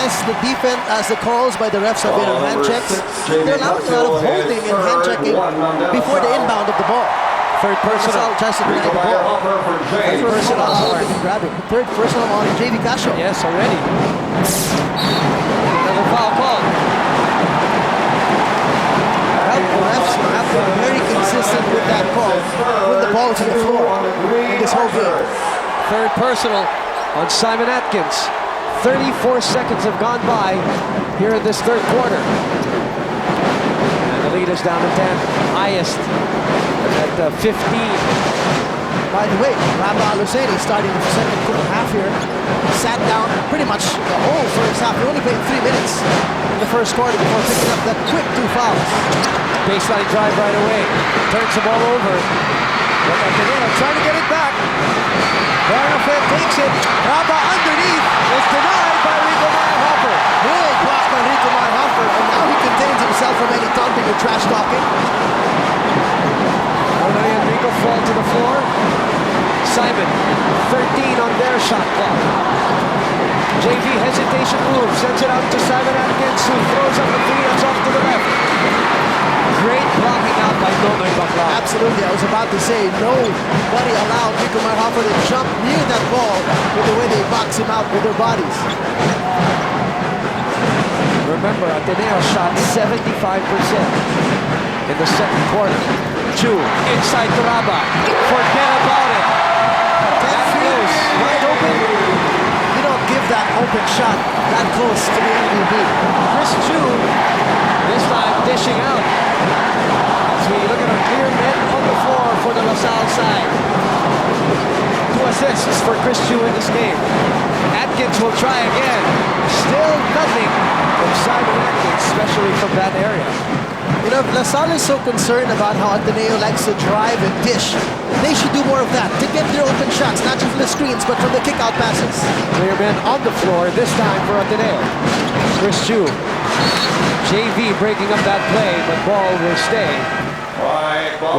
as the calls by the refs have been on hand checks, they're allowing a lot of holding and hand checking before the inbound of the ball. Third personal. Tries to deny the ball. Third personal Third personal on JV Casio. Yes, already. Another foul call. The refs have been very consistent with that call when the ball is on the floor in this whole game. Third personal on Simon Atkins. 34 seconds have gone by here in this third quarter. And the lead is down to 10. Highest at 15. By the way, Rabah Al-Husseini starting the second half here. Sat down pretty much the whole first half. He only played 3 minutes in the first quarter before picking up that quick 2 fouls. Baseline drive right away. Turns the ball over. Look at Ateneo trying to get it back. Barnafet takes it. Rabah underneath is denied by Rico Meyerhofer. Good block by Rico Meyerhofer, and now he contains himself from any taunting or trash talking. Only Enrico fall to the floor. Simon, 13 on their shot clock. JV hesitation move, sends it out to Simon Atkins, who throws up a 3 that's off to the left. Great blocking out by Nonoy Baclaw. Absolutely, I was about to say, nobody allowed Rico Meyerhofer to jump near that ball with the way they box him out with their bodies. Remember, Ateneo shot 75% in the second quarter. Chu, inside to Rabah. Forget about it. That close, wide open. You don't give that open shot that close to the MVP. Chris Chu, this time dishing out. As we look at a clear net on the floor for the LaSalle side. 2 assists for Chris Chu in this game. Atkins will try again. Still nothing from Simon Atkins, especially from that area. You know, LaSalle is so concerned about how Ateneo likes to drive and dish. They should do more of that to get their open shots, not just from the screens, but from the kick-out passes. Clear men on the floor, this time for Ateneo. Chris Chu. JV breaking up that play, but ball will stay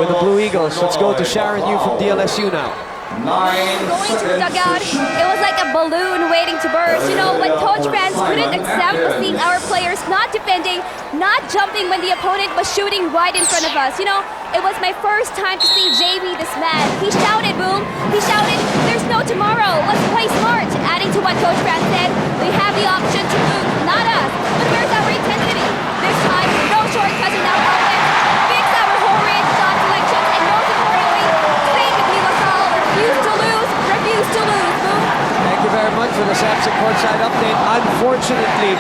with the Blue Eagles. Let's go to Sharon Yu from DLSU now. Going to the dugout, it was like a balloon waiting to burst. You know, what Coach Franz couldn't accept was seeing our players not defending, not jumping when the opponent was shooting right in front of us. You know, it was my first time to see JV this mad. He shouted, boom, he shouted, there's no tomorrow, let's play smart. Adding to what Coach Franz said, we have the option to lose, not us. But where's our intensity? This time, no shortcuts in our offense. Fix our horrid shot selections, and most importantly, stay with me, LaSalle. Refuse to lose, boom. Thank you very much for the Samson courtside update. Unfortunately,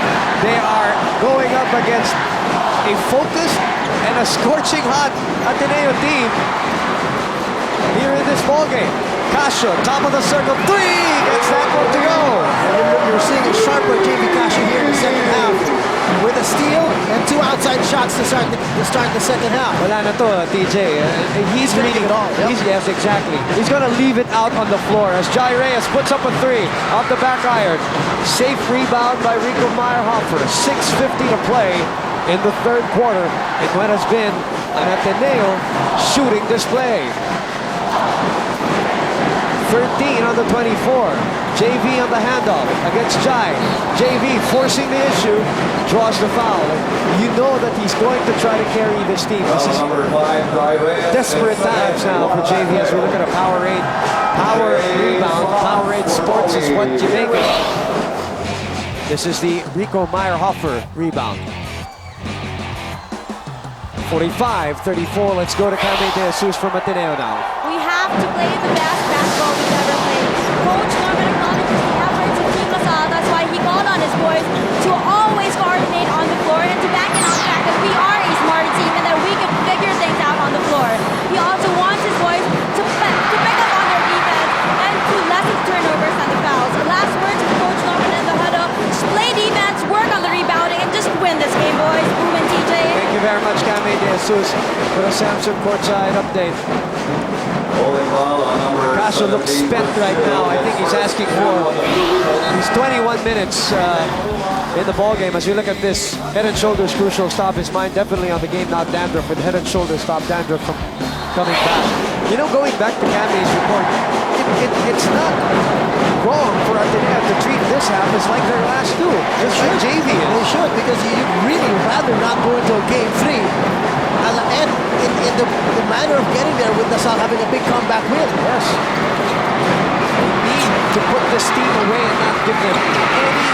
they are going up against a focused and a scorching hot Ateneo team here in this ballgame. Casio, top of the circle, 3, gets that one to go. And you're seeing a sharper JV Casio here in the second half with a steal and 2 outside shots to start the second half. Wala na to, TJ. He's reading it all. Yep. Yes, exactly. He's going to leave it out on the floor as Jai Reyes puts up a 3 off the back iron. Safe rebound by Rico Meyerhofer. 6:50 to play in the third quarter in what has been an Ateneo shooting display. 13 on the 24. JV on the handoff against Jai. JV forcing the issue, draws the foul. You know that he's going to try to carry this team. This is desperate times now for JV as we look at a Power rebound. Powerade Sports is what you make it. This is the Rico Meyerhofer rebound. 45-34. Let's go to Carmen De Jesus from Ateneo now. We have to play the best basketball we've ever played. Coach Norman acknowledges the efforts of Team LaSalle. That's why he called on his boys to always coordinate on the floor and to back it on the fact that we are a smart team and that we can figure things out on the floor. He also wants his boys to pick up on their defense and to lessen turnovers and the fouls. The last words of Coach Norman in the huddle: just play defense, work on the rebounding, and just win this game, boys. Boom and TJ. Thank you very much, Carmen De Jesus, for the Samson courtside update. Casio looks spent right now. I think he's asking for he's 21 minutes in the ballgame. As you look at this, Head and Shoulders crucial stop. His mind definitely on the game, not Dandruff, with Head and Shoulders stop Dandruff from coming back. You know, going back to Cammy's report, it's not wrong for Ateneo to treat this half as like their last two. Just like JV They is. should, because you'd really rather not go into a game 3. And in the manner of getting there with Lasal having a big comeback win. Yes. They need to put this team away and not give them any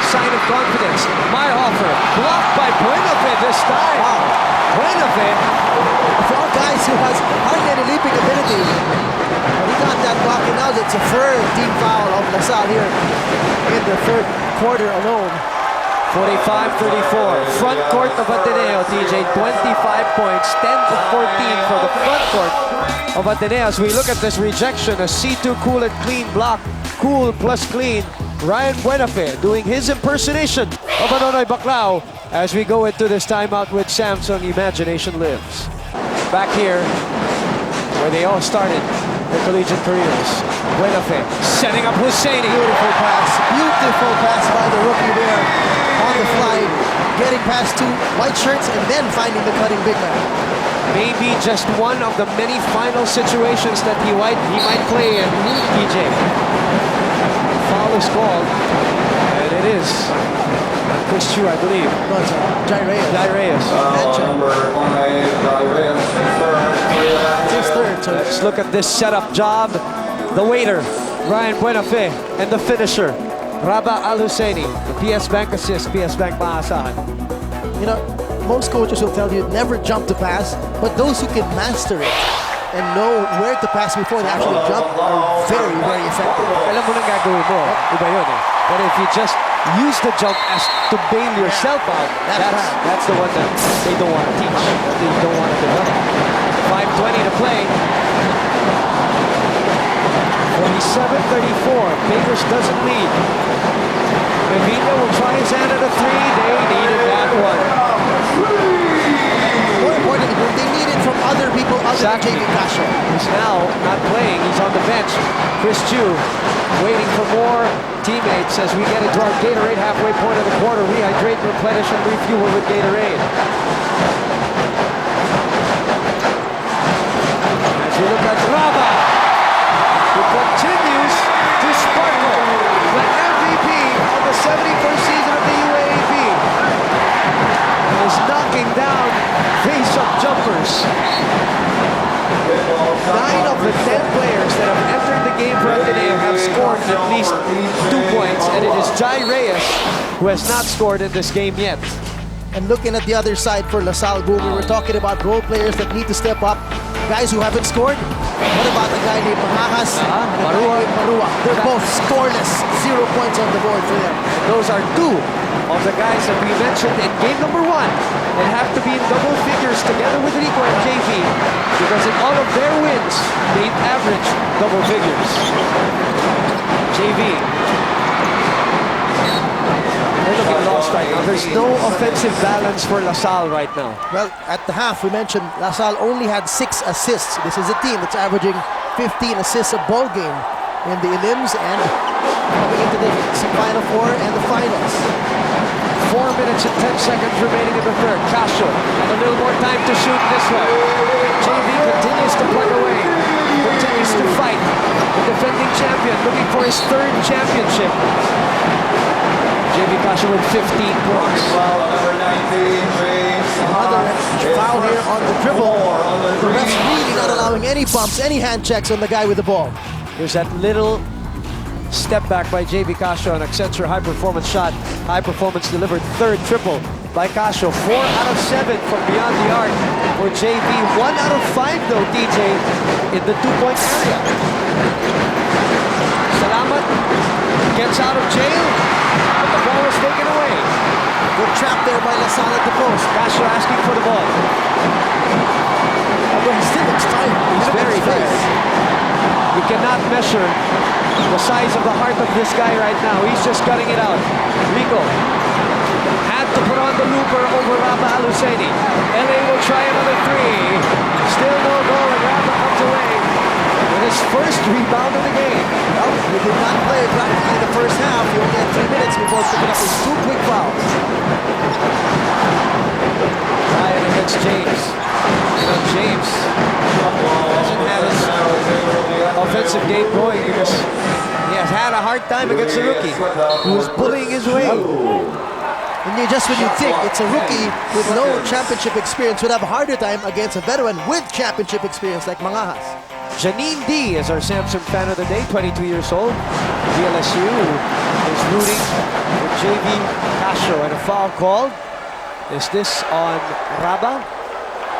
sign of confidence. Meyerhofer blocked by Buenafe this time. Wow. Buenafe. For our guys who has hardly any leaping ability, but he got that block, and now it's a third team foul of Lasal here in the third quarter alone. 45-34. Front court of Ateneo, TJ. 25 points. 10 to 14 for the front court of Ateneo. As we look at this rejection, a C2 cool and clean block. Cool plus clean. Ryan Buenafe doing his impersonation of Anonoy Baclao as we go into this timeout with Samsung Imagination Lives. Back here, where they all started their collegiate careers. Buenafe setting up Husseini. Beautiful pass by the rookie there on the fly, getting past 2 white shirts and then finding the cutting big man. Maybe just one of the many final situations that he might play in, TJ. Foul is called, and it is Chris Chu, I believe. No, it's Jai Reyes. Jai Reyes. Number 1, Jai Reyes, It's his third, so Let's look at this setup job. The waiter, Ryan Buenafe, and the finisher, Raba Al-Husseini. The PS Bank assist, PS Bank maasahan. you know, most coaches will tell you never jump to pass, but those who can master it and know where to pass before they actually jump are very, very effective. Alam mo nang gagawin mo, iba yun eh. But if you just use the jump as to bail yourself out, that's the one that they don't want to teach, that they don't want to develop. 5:20 to play. 47-34, Bakers doesn't lead. Revilla will try his hand at a 3, they needed that one. More importantly, they need it from other people other Exactly. than JV Casio. He's now not playing, he's on the bench. Chris Chu waiting for more teammates as we get into our Gatorade halfway point of the quarter. Rehydrate, replenish, and refuel with Gatorade. As we look at Raba, who continues to sparkle, the MVP of the 71st season of the UAAP, is knocking down face-up jumpers. 9 of the 10 players that have entered the game for Ateneo have scored at least 2 points, and it is Jai Reyes who has not scored in this game yet. And looking at the other side for Lasal Boom, we were talking about role players that need to step up. Guys who haven't scored. What about the guy named Mahajas and the guy named Marua? They're both scoreless. 0 points on the board for them. Those are 2 of the guys that we mentioned in game number 1 that have to be in double figures together with Rico and JV, because in all of their wins, they average double figures. JV. They're looking lost right now. There's no offensive balance for Lasal right now. Well, at the half, we mentioned Lasal only had 6 assists. This is a team that's averaging 15 assists a ball game in the elims and coming into the Final Four and the finals. 4 minutes and 10 seconds remaining in the third. Casio and a little more time to shoot this one. JV continues to plug away, continues to fight. The defending champion looking for his 3rd championship. JV Casio with 15 points. number 19, James. Another foul here on the dribble. The ref's really not allowing any bumps, any hand checks on the guy with the ball. There's that little step back by JV Casio, an Accenture high performance shot. High performance delivered 3rd triple by Casio. 4 out of 7 from beyond the arc for JV. 1 out of 5 though, DJ, in the 2-point area. Salamat gets out of jail, but the ball is taken away. Good trap there by Lasal at the post. Casio asking for the ball. Although he still looks tired. He's very tired. You cannot measure the size of the heart of this guy right now. He's just cutting it out. Rico had to put on the looper over Raba Al-Husseini. LA will try another 3. Still no goal, and Raba comes away with his first rebound of the game. Well, he did not play practically in the first half. He only had 3 minutes before picking up his 2 quick fouls. Ryan against James. You know, James doesn't have his offensive game going because He has had a hard time against the rookie who was bullying his way. And when you think it's a rookie with no championship experience would have a harder time against a veteran with championship experience like Mangahas. Janine D is our Samsung fan of the day, 22 years old. DLSU is rooting for JV Casio, and a foul called. Is this on Raba?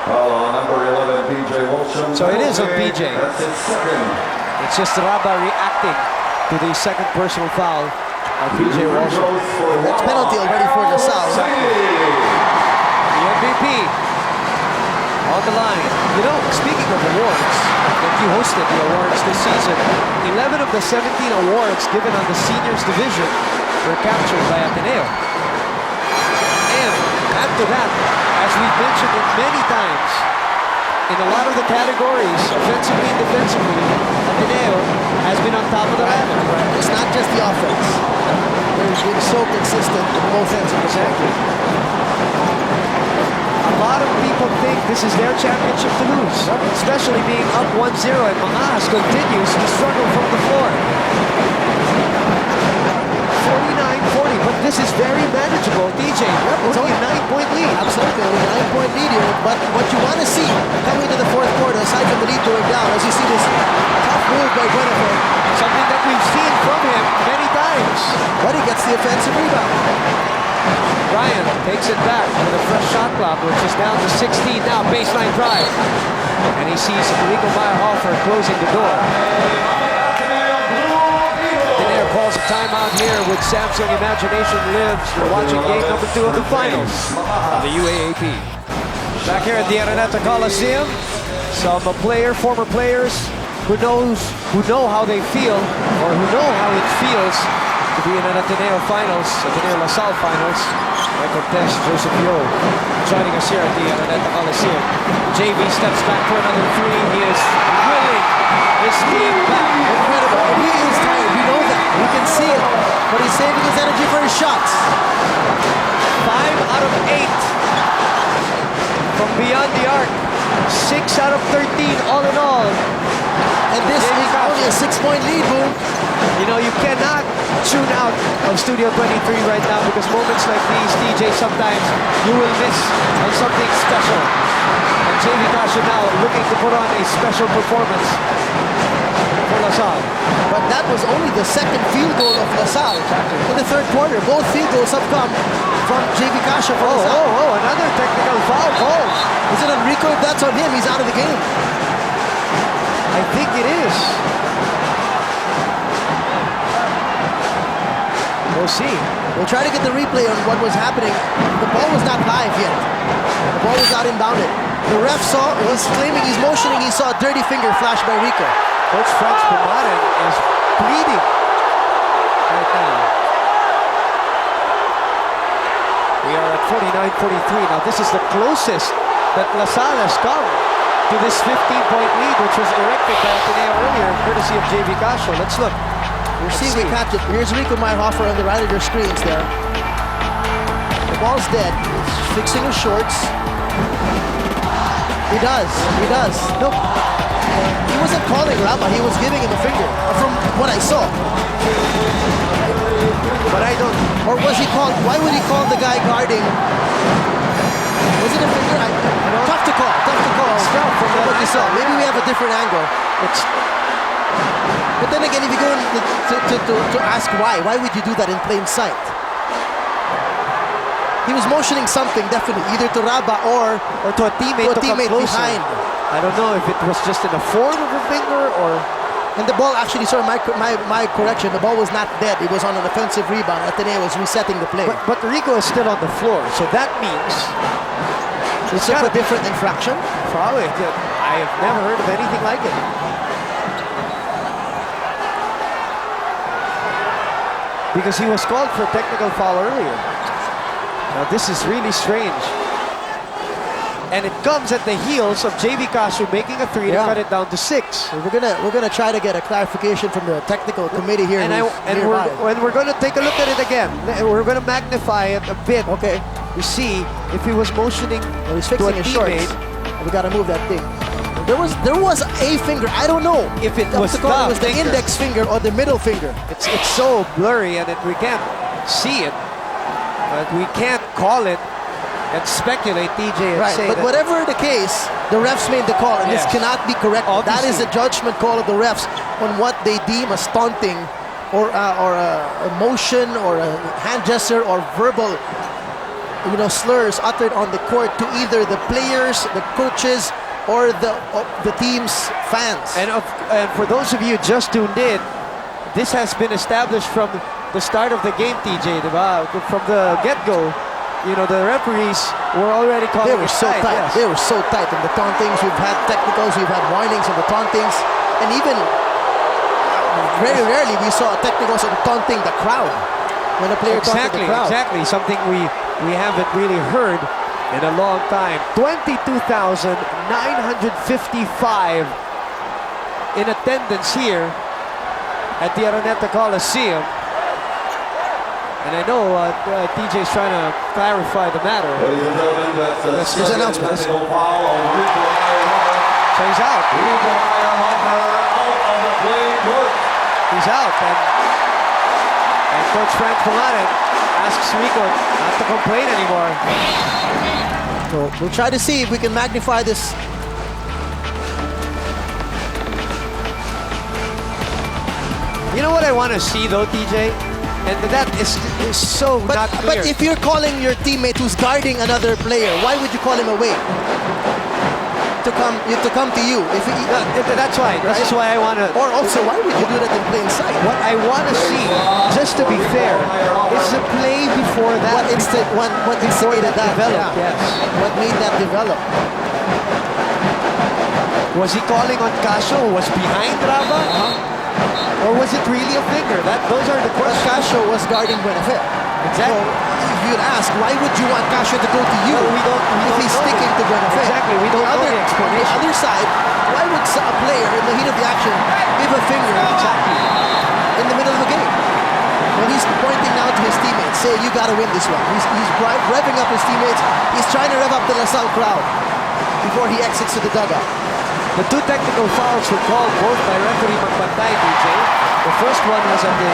Number 11, PJ Wilson. So it is on PJ. That's his second. It's just Raba reacting to the second personal foul of PJ Wilson. That's penalty already for LaSalle. The MVP on the line. You know, speaking of awards, that you hosted the awards this season, 11 of the 17 awards given on the seniors division were captured by Ateneo. And add to that, as we've mentioned it many times, in a lot of the categories, offensively and defensively, Ateneo has been on top of the ladder. It's not just the offense. They've been so consistent in both ends of the Exactly. A lot of people think this is their championship to lose, especially being up 1-0, and Mangahas continues to struggle from the floor. 49-40, but this is very manageable. DJ, it's only a 9-point lead. Absolutely, only a 9-point lead here. But what you want to see coming to the fourth quarter, aside from the lead going down, as you see this tough move by Buenafe, Something that we've seen from him many times. but he gets the offensive rebound. Ryan takes it back with a fresh shot clock, which is down to 16 now. Baseline drive. And he sees Rico Meyerhofer closing the door. Ateneo calls a timeout here with Samsung Imagination Lives. You're watching game number 2 of the finals of the UAAP. Back here at the Araneta Coliseum, some former players who know how they feel, or who know how it feels to be in an Ateneo finals, Ateneo LaSalle finals. Michael Tesh, Joseph Yo, joining us here at the Araneta Coliseum. JV steps back for another three. He is willing his team back. Incredible. He is tired. We know that. We can see it. But he's saving his energy for his shots. 5 out of 8 from beyond the arc. 6 out of 13 all in all. And this is only a 6-point lead, Boom. You know, you cannot tune out of Studio 23 right now because moments like these, DJ, sometimes you will miss on something special. And JV Casio now looking to put on a special performance for LaSalle. But that was only the second field goal of LaSalle in the third quarter. Both field goals have come from JV Casio for LaSalle. Another technical foul called. Is it on Rico? If that's on him, he's out of the game. I think it is. We'll see. We'll try to get the replay on what was happening. The ball was not live yet. The ball was not inbounded. The ref was claiming he's motioning. He saw a dirty finger flash by Rico. Coach Franz Pumaren is bleeding right now. We are at 49-43. Now this is the closest that LaSalle has come to this 15-point lead, which was erected by Ateneo earlier, courtesy of JV Casio. Let's look. We'll see if we catch it. Here's Rico Meyerhofer on the right of your screens there. The ball's dead. He's fixing his shorts. He does. Look, he wasn't calling Rama. He was giving him a finger, from what I saw. But I don't. Or was he called? Why would he call the guy guarding? Was it a finger? Tough to call. From what you saw. Maybe we have a different angle. But then again, if you go to ask why would you do that in plain sight? He was motioning something, definitely, either to Raba or to a teammate, behind. I don't know if it was just in the form of a finger or... And the ball actually, sorry, my correction, the ball was not dead. It was on an offensive rebound. Ateneo was resetting the play. But Rico is still on the floor, so that means... It's a different infraction? Probably. I have never heard of anything like it. Because he was called for a technical foul earlier. Now this is really strange. And it comes at the heels of JV Casio making a three to cut it down to 6. We're gonna try to get a clarification from the technical committee here. We're gonna take a look at it again. We're gonna magnify it a bit. Okay. To see if he was motioning he's fixing to a his shorts. teammate. We gotta move that thing. There was a finger. I don't know If it up was to call the it was the finger. index finger or the middle finger. It's so blurry and we can't see it. But we can't call it and speculate, TJ, and Right, say but that whatever the case, the refs made the call, and Yes. this cannot be corrected. That is Obviously. a judgment call of the refs on what they deem as taunting or a motion or a hand gesture or verbal, slurs uttered on the court to either the players, the coaches, or the team's fans. And for those of you just tuned in, this has been established from the start of the game, TJ. Diba? From the get-go, the referees were already calling They were it so tight, tight. yes. They were so tight. And the tauntings, we've had technicals, we've had warnings on the tauntings, and even very rarely we saw technicals on taunting the crowd when a player taunted the crowd. Exactly. Something we haven't really heard in a long time. 22,955 in attendance here at the Araneta Coliseum. And I know TJ's trying to clarify the matter. Ladies and gentlemen, that's a Let's use second announcements. technical foul on Rico Ayala. So he's out. Rico Ayala out on the play court. He's out. And Coach Frank Pumaren asks Rico not to complain anymore. So we'll try to see if we can magnify this. You know what I want to see though, TJ? And that is so not clear. But if you're calling your teammate who's guarding another player, why would you call him away? To come to you. If he, That's why. This is why I want to. or also, why would you do that in plain sight? What I want to see, just to be fair, is the play before that. What instigated that? developed, Yeah. yes. What made that develop? Was he calling on Casio who was behind Raba? Or was it really a finger? Those are the But questions. Casio was guarding Buenafit. Exactly. So if you'd ask, why would you want Casio to go to you Well, we don't if he's know sticking that. to Buenafit? Exactly, we don't know the explanation. On the other side, why would a player in the heat of the action give a finger in the middle of the game? When he's pointing now to his teammates, say, you got to win this one. He's revving up his teammates. He's trying to rev up the LaSalle crowd before he exits to the dugout. The two technical fouls were called both by referee Magbantay, DJ. The first one was at the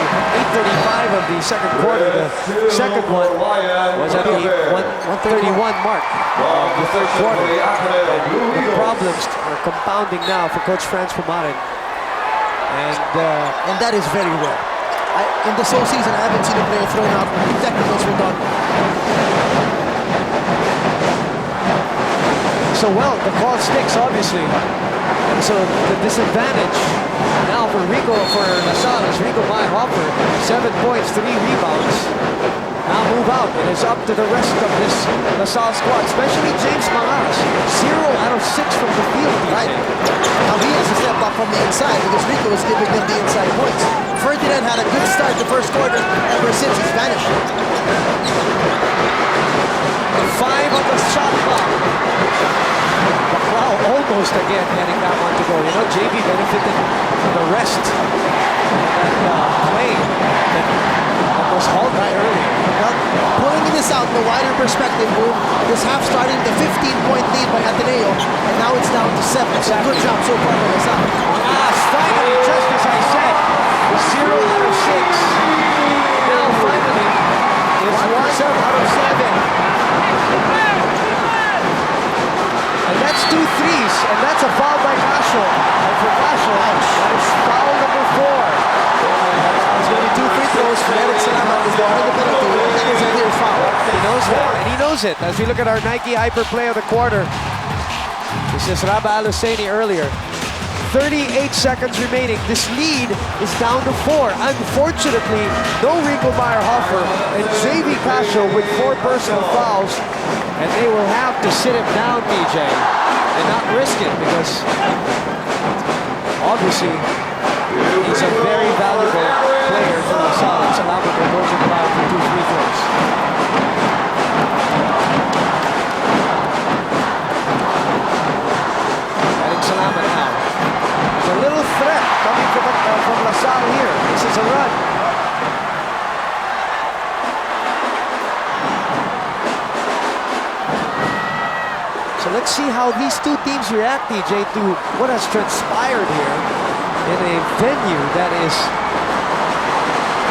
8:35 of the second quarter. The second one was at the 1:31 mark of the third quarter. The problems are compounding now for Coach Franz Pumaren. And that is very rare. In this whole season, I haven't seen a player thrown out when technicals were done. So, well, the call sticks, obviously. And so the disadvantage now for LaSalle is Rico Meyerhofer, 7 points, 3 rebounds. Now move out. It is up to the rest of this LaSalle squad, especially James Mangas. 0 out of 6 from the field, Right. Now he has to step up from the inside because Rico was giving them the inside points. Ferdinand had a good start the first quarter. Ever since he's vanished. 5 on the shot clock. The crowd almost again getting that one to go. JV benefited from the rest of that play that was halted earlier. Well, pulling this out in a wider perspective, this half starting the 15-point lead by Ateneo, and now it's down to 7. So good job so far by LaSalle. Finally, just as I said, 0 out of 6. Now finally, it's 1 out of 7. And that's 2 threes, and that's a foul by Casio. And for Casio, that is foul number 4. It's going to be 2 free throws for Eric Salamat is the only penalty. That is a clear foul. He knows that, and he knows it. As we look at our Nike Hyper play of the quarter, this is Raba Aluseni earlier. 38 seconds remaining. This lead is down to 4. Unfortunately, no Rico Meyerhofer and JV Casio with 4 personal fouls, and they will have to sit him down, DJ, and not risk it because obviously he's a very valuable player for LaSalle. And Salamat will go to the line for 2 free throws. Eric Salamat now. There's a little threat coming from LaSalle here. This is a run. So let's see how these two teams react, DJ, to what has transpired here in a venue that is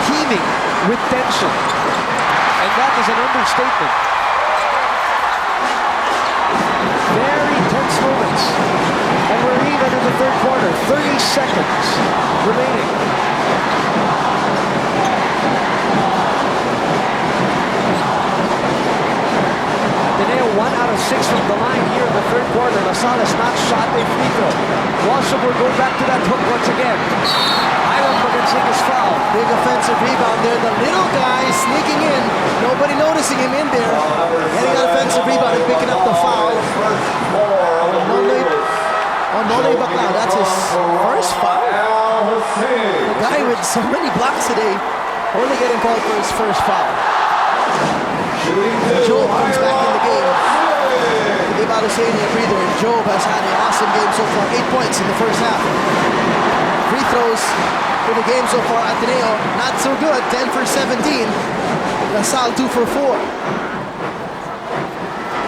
teeming with tension. And that is an understatement. Very tense moments. And we're even in the third quarter. 30 seconds remaining. Ateneo 1 out of 6 from the line here in the third quarter. LaSalle has not shot a free throw. Walsham will go back to that hook once again. Hiram Magansing is fouled. Big offensive rebound there. The little guy sneaking in. Nobody noticing him in there. Getting an offensive rebound and picking up the foul. Nole Baclau, that's his first foul. The guy with so many blocks today, only getting called for his first foul. Job comes back in the game. Give Al-Husseini a breather. Job has had an awesome game so far. 8 points in the first half. Free throws for the game so far. Ateneo, not so good. 10 for 17. LaSalle 2 for 4.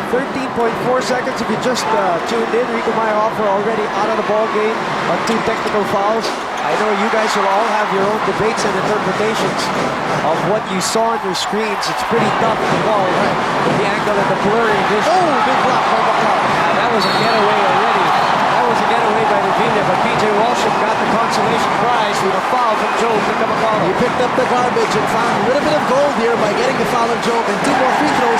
13.4 seconds if you just tuned in. Rico Maihofer already out of the ball game on 2 technical fouls. I know you guys will all have your own debates and interpretations of what you saw on your screens. It's pretty tough to call, right? With the angle and the blurry vision. Oh, big block by Baclau. That was a getaway already. That was a getaway by Revilla, but PJ Walsham got the consolation prize with a foul from Joe Nicamacolo. He picked up the garbage and found a little bit of gold here by getting the foul on Job and 2 more free throws.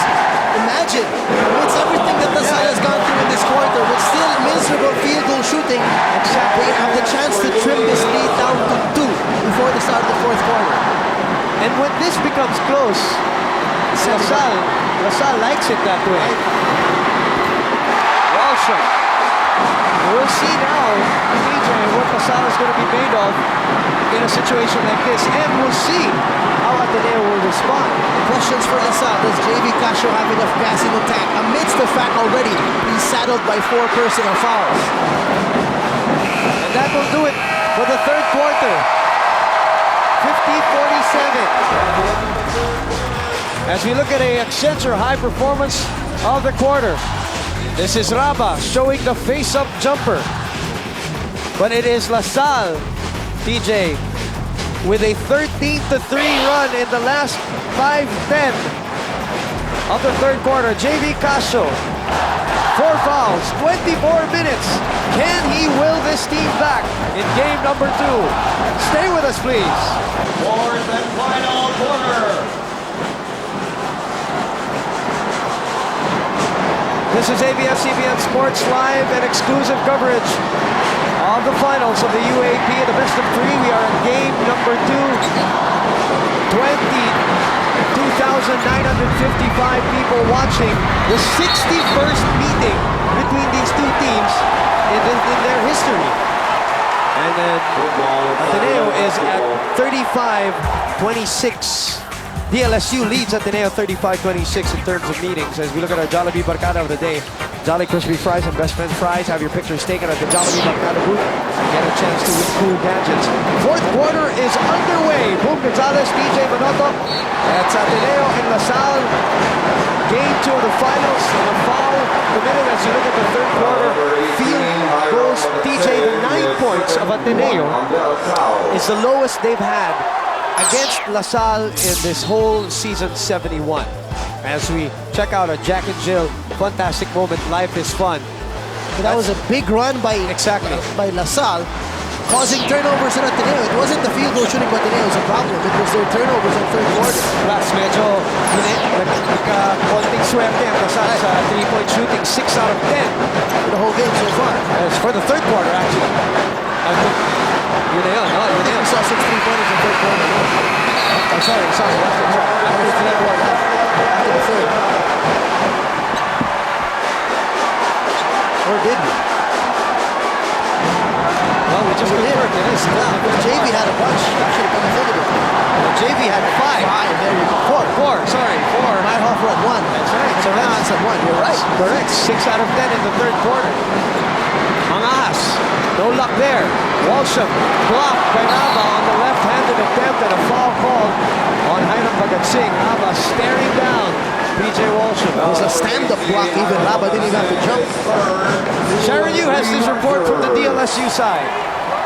Imagine, it's everything that LaSalle has gone through in this quarter with still miserable field goal shooting. They have the chance to trim this lead down to 2 before the start of the fourth quarter. And when this becomes close, LaSalle likes it that way. Walsham. We'll see now, DJ, what LaSalle is going to be made of in a situation like this. And we'll see how Ateneo will respond. Questions for LaSalle. Does JV Casio have enough gas in the tank? Amidst the fact already he's saddled by 4 personal fouls. And that will do it for the third quarter. 50-47. As we look at a Accenture high performance of the quarter. This is Raba showing the face-up jumper. But it is LaSalle, DJ, with a 13-3 run in the last 5-10 of the third quarter. JV Casio, 4 fouls, 24 minutes. Can he will this team back in game number 2? Stay with us, please. Fourth and final quarter. This is ABS-CBN Sports Live and exclusive coverage of the finals of the UAP, the best of 3. We are in game number 2. 22,955 people watching the 61st meeting between these two teams in their history. And then Ateneo is at 35-26. DLSU leads Ateneo 35-26 in terms of meetings. As we look at our Jollibee Barkada of the day, Jolly Crispy Fries and Best Friend Fries. Have your pictures taken at the Jollibee Barkada booth and get a chance to win cool gadgets. Fourth quarter is underway. Boom Gonzalez, DJ Manoto. That's Ateneo and LaSalle. Game 2 of the finals. And a foul committed as you look at the third quarter. Field goes DJ. The 9 points of Ateneo is the lowest they've had against LaSalle in this whole season 71. As we check out a Jack and Jill fantastic moment, life is fun. But that was a big run by LaSalle, causing turnovers in Ateneo. It wasn't the field goal shooting by Ateneo was a problem. It was their turnovers in third quarter. Plus, medyo konting swerte ang LaSalle sa 3-point shooting, 6 out of 10 For the whole game so far. As for the third quarter, actually. Yun na yun, no? Yun na yun. We saw 6 3-pointers in third quarter. Oh, sorry. After the third quarter. After the third. Or did we? Well, we just confirmed it is. JV had a bunch. That should have been affiliated. JV had 5. 5, there you go. 4. 4, sorry, 4. Maihofer had 1. That's right. So Ramos had 1. You're right. Correct. 6 out of 10 in the third quarter. Mangas, no luck there. Walsham blocked by Raba on the left-handed attempt and a foul call on Hiram Magansing. Raba staring down PJ Walsham. It was a stand-up block even. Laba didn't even have to jump. Sharon Yu has this report from the DLSU side.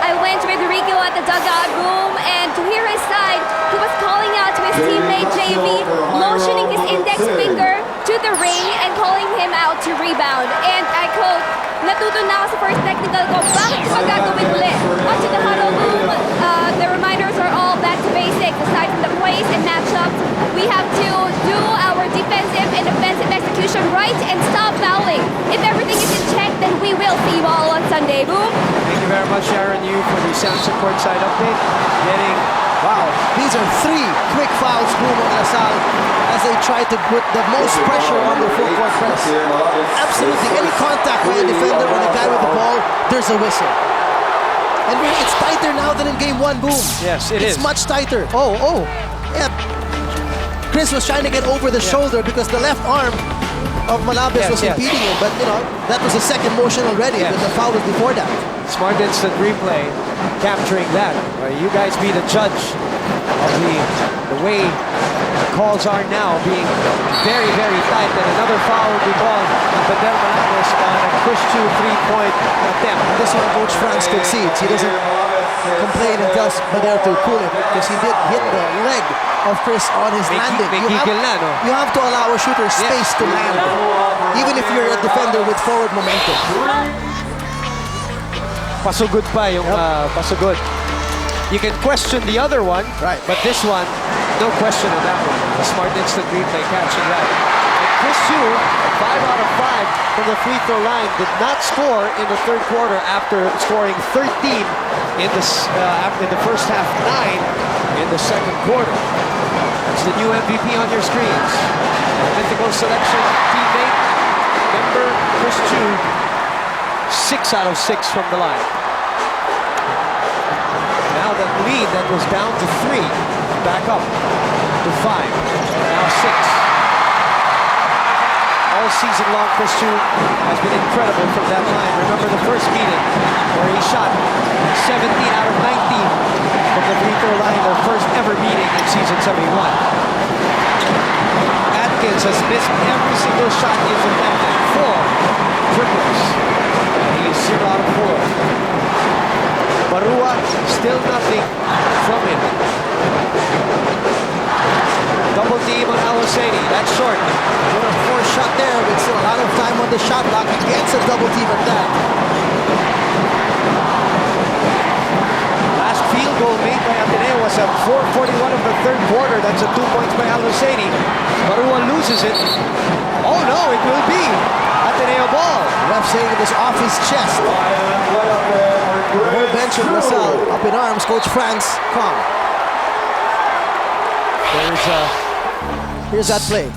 I went with Rico at the dugout room, and to hear his side, he was calling out to his teammate JV, motioning his index finger to the ring and calling him out to rebound. And I quote, "Natuto na ako sa first technical ko, bakit ko pa gagawin ulit?" Onto the huddle room, the reminders are all back to basics. Aside from the plays and matchups, we have to do our defensive and offensive execution right and stop fouling. If everything is in check, then we will see you all on Sunday. Boom! Thank you very much, Sharon Yu, for the Samson Courtside update. Getting Wow, these are 3 quick fouls, Boom, on LaSalle as they try to put the most pressure on their full court press. Absolutely, any contact by a defender or the guy with the ball, there's a whistle. And it's tighter now than in game 1, Boom. Yes, it It's is. much tighter. Oh, yeah. Chris was trying to get over the shoulder because the left arm of Malabes was impeding him, but that was the second motion already, but the foul was before that. Smart instant replay capturing that. You guys be the judge of the way the calls are now, being very, very tight. And another foul will be called on Bedel Malabes on a push to 3-point attempt. This one Coach Franz concedes. He doesn't complain and tells Badel to cool it because he did hit the leg of Chris on his landing. You have to allow a shooter space to land, even if you're a defender with forward momentum. Pasugod pa yung pasugod. You can question the other one, right? But this one, no question on that one. A smart instant replay catching that. And Chris Yu, 5 out of 5 from the free throw line, did not score in the third quarter after scoring 13 in the first half, 9 in the second quarter. That's the new MVP on your screens. Mythical selection teammate, member Chris Yu. 6 out of 6 from the line. Now that lead that was down to 3, back up to 5. Now 6. All season long, Chris Yu has been incredible from that line. Remember the first meeting where he shot 17 out of 19 from the free throw line, their first ever meeting in season 71. Atkins has missed every single shot he has attempted. 4 triples. He is 0 out of 4. Barua, still nothing from him. Double team on Al-Husseini. That's short. With a 4 shot there, with still a lot of time on the shot clock. He gets a double team at that. Last field goal made by Ateneo was at 4:41 of the third quarter. That's a 2 points by Al-Husseini. Barua loses it. Oh no, it will be Ateneo ball. Ref saying it was off his chest. The whole bench of LaSalle up in arms. Coach Franz, calm. Here's that play.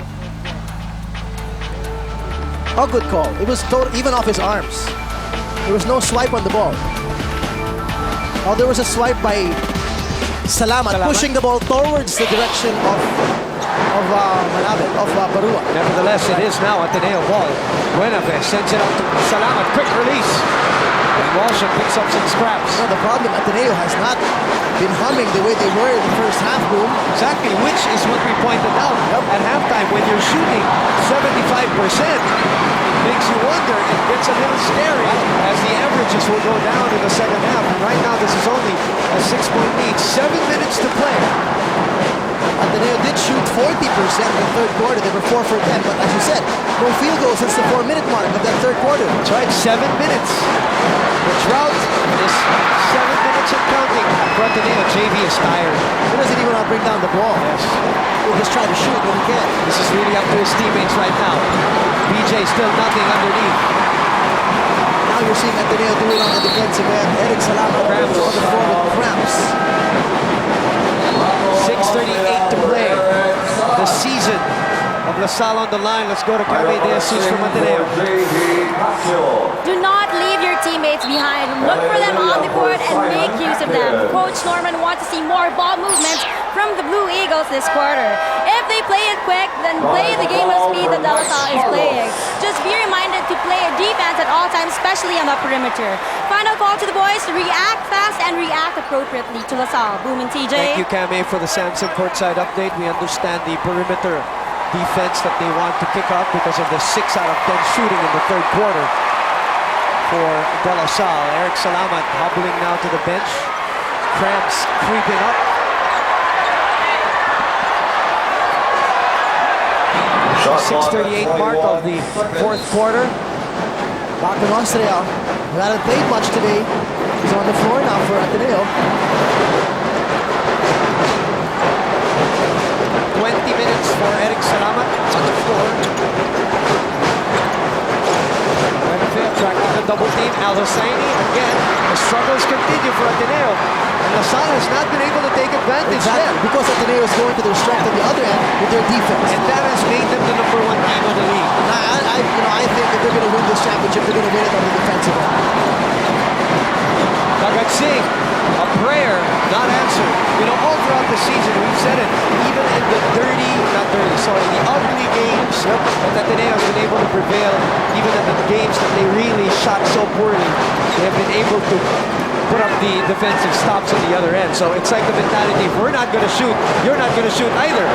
A good call. It was even off his arms. There was no swipe on the ball. Oh, there was a swipe by Salamat. Pushing the ball towards the direction of Barua. Nevertheless, it is now Ateneo ball. Buenafe sends it out to Salamat. Quick release. And Walsham picks up some scraps. The problem, Ateneo has not been humming the way they were in the first half, Boom. Exactly, which is what we pointed out at halftime. When you're shooting 75%, it makes you wonder. It gets a little scary as the averages will go down in the second half. And right now, this is only a 6-point lead. 7 minutes to play. Ateneo did shoot 40% in the third quarter. They were 4 for 10, but as you said, no field goals since the 4-minute mark of that third quarter. That's right, 7 minutes. The drought is 7 minutes and counting. For Ateneo, JV is tired. He doesn't even want to bring down the ball. Yes. He'll just try to shoot when he can. This is really up to his teammates right now. BJ still nothing underneath. Now you're seeing Ateneo do it on the defensive end. Eric Salamat on the floor with cramps. 6:38 to play. The season of LaSalle on the line. Let's go to Cami De Jesus from Ateneo. Do not leave your teammates behind. Look for them on the court and make use of them. Coach Norman wants to see more ball movements from the Blue Eagles this quarter. If they play it quick, then play the game of speed that LaSalle is playing. Just be reminded to play a defense at all times, especially on the perimeter. Final call to the boys to react fast and react appropriately to LaSalle. Boom and TJ. Thank you, Cami, for the Samson courtside update. We understand the perimeter defense that they want to kick up because of the 6 out of 10 shooting in the third quarter for De La Salle. Eric Salamat hobbling now to the bench. Cramps creeping up. Shot 6:38 mark of the fourth quarter. Back in Austria, who hasn't played much today. He's on the floor now for Ateneo. 20 minutes for Eric Salamat on the floor. Buenafe attracting the double team. Al Hosseini again. The struggles continue for Ateneo. And La Salle has not been able to take advantage Exactly, yet. because Ateneo is going to their strength on the other end with their defense. And that has made them the number 1 team of the league. I think if they're going to win this championship, they're going to win it on the defensive end. Bhagat Singh, a prayer not answered. You know, all throughout the season, we've said it, even in the the ugly games that Ateneo has been able to prevail, even in the games that they really shot so poorly, they have been able to put up the defensive stops on the other end. So it's like the mentality, if we're not going to shoot, you're not going to shoot either.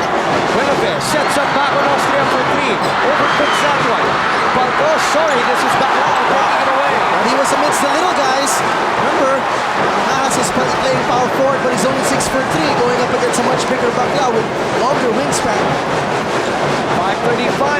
Buenafe sets up back on Austria for 3. Overcooks that one. But oh, sorry, this is Baclao taking it away. And he was amidst the little guys. Remember, Nahas is playing power forward, but he's only 6'3", going up against a much bigger Baclao with longer wingspan. 5:35.